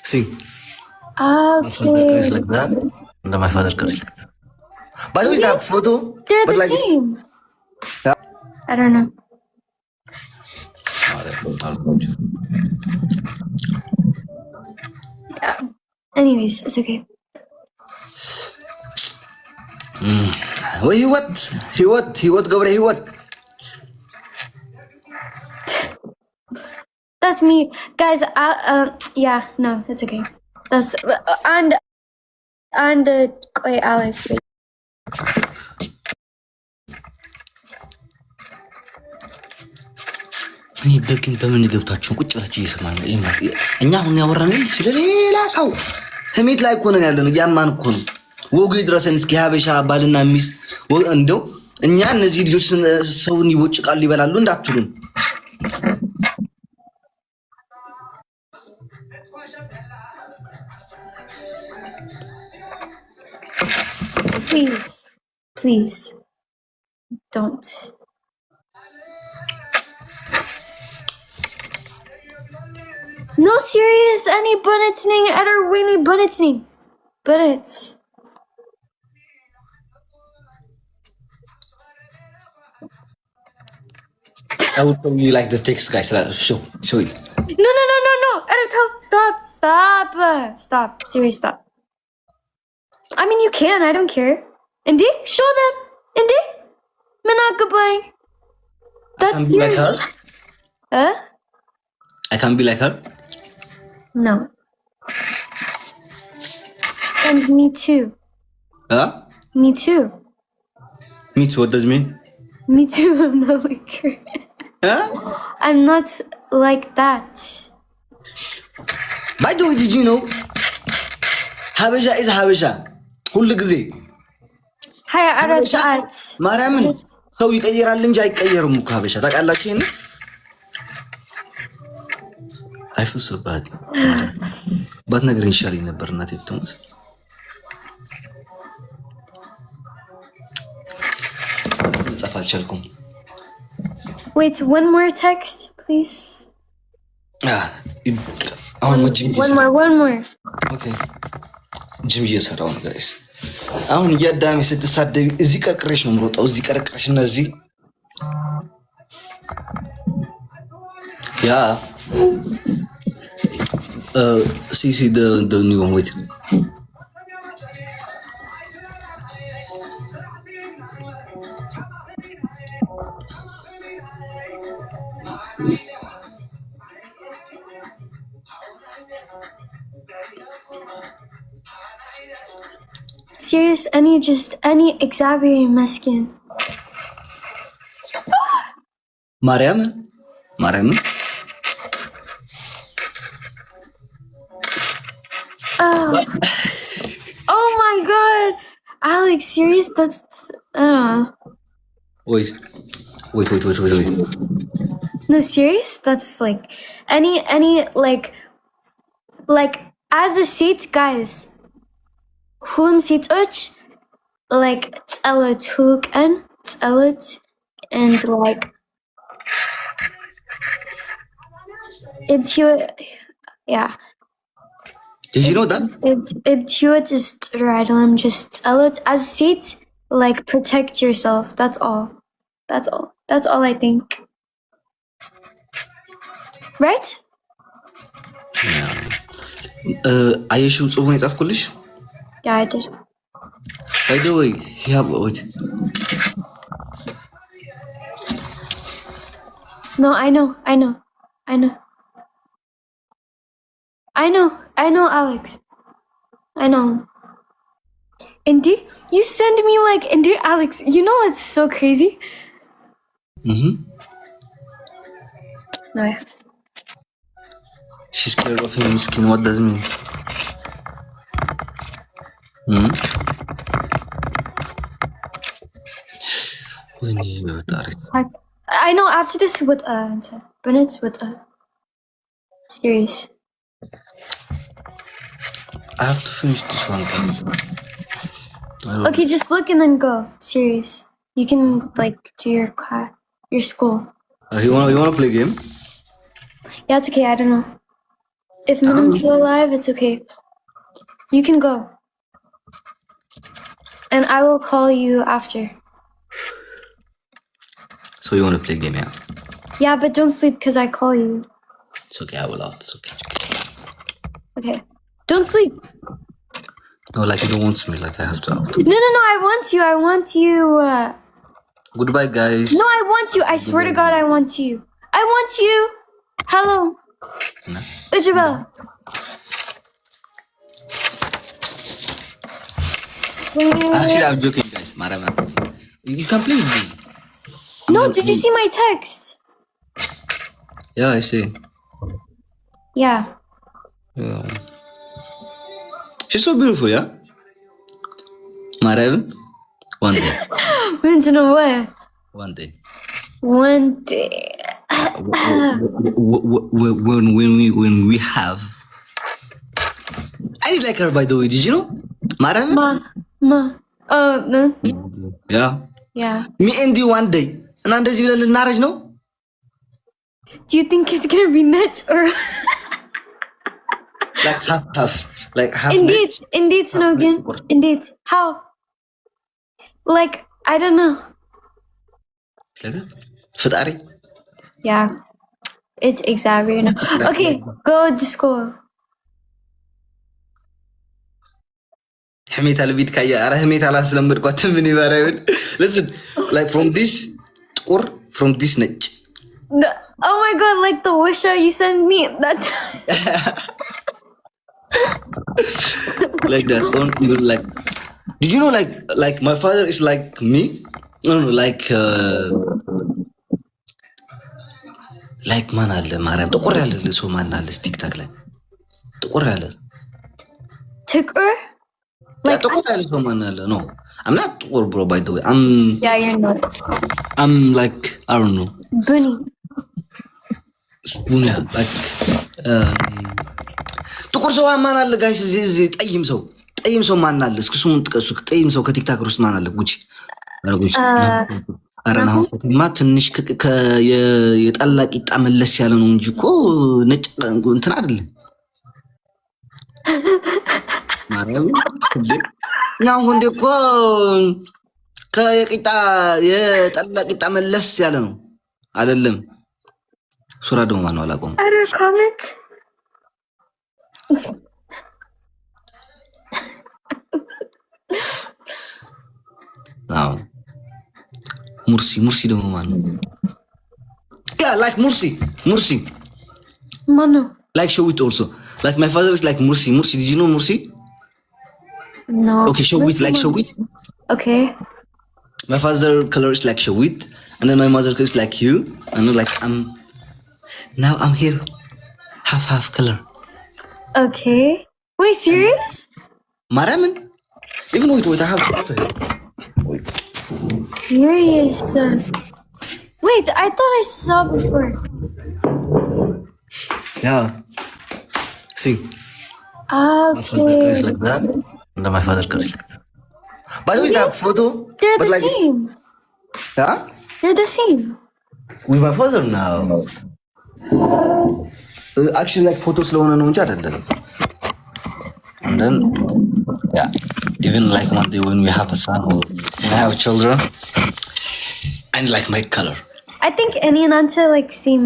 See, my father curse like that, and then my father curse like that. By the way, is that photo? They're But the like this. same. I don't know. Yeah. Anyways, it's okay. He what, Gabriel, he what? That's me, guys. Yeah, no, it's okay. That's and wait, Alex. Wait. እኔ በግን በምን ገብታችሁን ቁጭ ብላችሁ እየሰማን ነው? እኛ አሁን ያወራነው ስለሌላ ሰው ህሜት ላይ እኮ ነን ያለነው። ያማን እኮ ነው ወጉ ይድረሰን። እስኪ ሀበሻ ባልና ሚስት እንደው እኛ እነዚህ ልጆች ሰውን ይቦጭቃሉ ይበላሉ እንዳትሉን። Please, don't. No, serious. Any bunnetning eller Winnie bunnetning. Bunnet. I would probably like the text, guys. Show it. No. Editor, stop. Serious, stop. I mean, you can. I don't care. Indy, show them. Indy, Manakabang. That's I can be like her. Huh? I can be like her. No. And me too. Huh? Me too. Me too. What does it mean? Me too. I'm not like her. Huh? I'm not like that. By the way, did you know? Habesha is Habesha. ሁሉ ጊዜ ሀያ አራት ሰዓት ማርያምን ሰው ይቀየራል እንጂ አይቀየርም እኮ ሀበሻ ታውቃላችሁ። ይሄን አይፈስባት ነገር ይሻለኝ ነበር እናቴ ትሙት። መጻፍ አልቻልኩም። Wait, one more text, please. One more. Okay. ጅም እየሰራው ነው ጋይስ። አሁን እያዳሜ ስትሳደቢ እዚህ ቀርቅሬሽ ነው የምሮጠው። እዚህ ቀርቅሬሽ እና እዚህ ያ see the new one. Wait. Serious, any exaggerating meskin. Mariam. Oh my god, Alex, serious? That's Wait. No, serious? That's like any like as a seat, guys. Whom seat like tzelot hook and tzelot and like yeah. Did you know that? Ibtiot is I'm just tzelot as seat, like protect yourself. That's all. That's all I think. Right? አየሽው ጽሁፉን የጻፍኩልሽ? Yeah, I did. By the way, wait. No, I know, Alex. I know. Indy, you send me like Indy, Alex. You know what's so crazy? No, I have. She's scared of him, skin. What does it mean? I know. After this, with Bennett with series. I have to finish this one, please. Okay, just look and then go. Serious. You can like do your class, your school. You wanna play game? Yeah, it's okay. I don't know. If Minim's still alive, it's okay. You can go. And I will call you after. So you want to play game, yeah? Yeah, but don't sleep because I call you. It's okay, I will out. It's okay. Okay. Don't sleep. No, like you don't want me, like I have to out. No, I want you. I want you. Goodbye, guys. No, I want you. I swear to God, I want you. I want you. Hello. No. Ujabel. Actually, I'm joking, guys. Madam, I'm joking. You can play with this. No, did you see my text? Yeah, I see. Yeah. She's so beautiful, yeah? Madam, one day. Went in a way. One day. One day. When we have. I like her, by the way. Did you know? Madam? Ma. Oh, no. Yeah. Yeah. Me and you one day. And then there's a little marriage, no? Do you think it's gonna be Mitch or? Like half. Like half. Indeed, Snogan. Indeed. How? Like, I don't know. Fatari. Yeah. It's exactly now. Okay, go to school. حميت على بيت كايا أرى حميت على سلام بركوت مني بارين. Listen, like from this or from this night. Oh my God! Like the wisher you sent me. That's like that. Don't even like. Did you know like my father is like me? No, like man አለ ማርያም ጥቁር ያለ ሰው ማን አለ ቲክታክ ላይ ጥቁር ያለ Tukur? Like ጥቁር ያለ ሰው ማን አለ? No, I'm not ጥቁር, bro, by the way. Yeah, you're not. I'm like, I don't know. Bunny. Bunya, like ጥቁር ሰው ማን አለ ጋይስ? እዚህ ጠይም ሰው ማን አለ? እስኪ ስሙን ጥቀሱ። ጠይም ሰው ከቲክታክ ውስጥ ማን አለ? ጉቺ አረጉቺ አረና ሆፈማ ትንሽ የጠላ ቂጣ መለስ ያለ ነው እንጂ እኮ ነጭ እንትን አይደለም። ማርያም ነው እንዴ እኮ የጠላ ቂጣ መለስ ያለ ነው አይደለም። ሱራ ደግሞ ማን ነው አላውቀውም። አረ ኮሜንት ናው ሙርሲ ደግሞ ማን ነው? Yeah, like Mursi. Mano. Like Showit also. Like my father is like Mursi. Did you know Mursi? No. Okay, Showit, like Showit. Okay. My father color is like Showit, and then my mother is like you, and then like now I'm here, half color. Okay. Wait, serious? Maraman. Even wait, I have wait. Serious? Wait, I thought I saw before. Yeah. See. Okay. My father is like that, and then my father is like that. By the way, is that photo? They're but the like same. Yeah? They're the same. With my father now. Actually, like photos slow and then yeah, even like one day when we have a son or when I have children, and like my color. I think any and Anta like seem